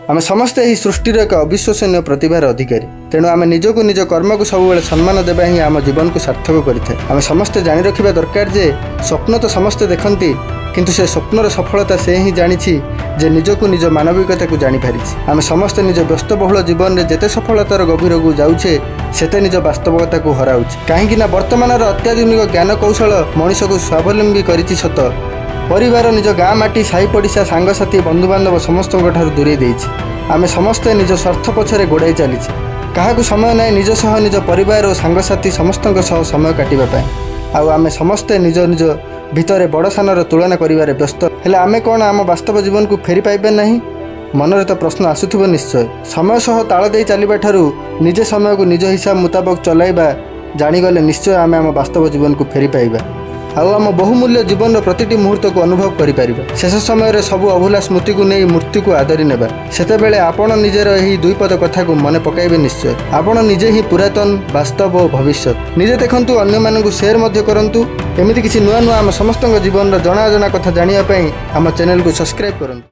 आम समस्ते यही सृष्टिर एक अविश्वसनीय प्रतिभार अधिकारी। तेणु आम निजक निज कर्म को सब सम्मान देवा ही आम जीवन को सार्थक करें। आम समस्ते जानी रखा दरकार जे स्वप्न तो समस्ते देखती, किंतु से स्वप्नर सफलता से ही जानी जे निजक निज मानविकता को जानीपारी। आम समस्ते निज व्यस्तबहुल जीवन में जिते सफलतार गभीर को जाऊे सेते निज वास्तविकता को हराऊे। कहीं वर्तमान अत्याधुनिक ज्ञान कौशल मनीष को स्वावलंबी करिछि सत, परिवार निज गाँ माटी साई पड़िशा सांगसाथी बंधुबांधव समस्त दूरे देछि। आमे समस्ते निज स्वार्थ पछरे गोड़ाई चली, क्या समय ना निज सह निज परिवार और सांगसाथी समस्त समय काटिबा। आउ आमे समस्ते निज निज भितर बड़ सानर तुलना करिवारे व्यस्त। हेले आमे कौन आम वास्तव जीवन को फेरी पाइबे नहीं? मनरे तो प्रश्न आसुथिबो निश्चय। समय सह ताल दे चलिबा ठारू निजे समय को निज हिसाब मुताबक चलाइबा जानीगले निश्चय आमे आम वास्तव जीवन को फेरी पाइबा। आउ आम बहुमूल्य जीवन प्रतिटी मुहूर्त को अनुभव करिपारिबा। शेष समय सबू अभूला स्मृति को नहीं मूर्ति को आदरी नेबा। सेतेबेले आपण निजेर एही दुई पद कथा को मने पकाइबे निश्चय। आपण निजे ही पुरातन वास्तव और भविष्य निजे देखंतु, अन्य मानकु शेयर मध्य करंतु। एमिति किछि नुआ नुआ आम समस्त जीवन जना जना कथा जानिया पई आम चैनल को सब्सक्राइब करंतु।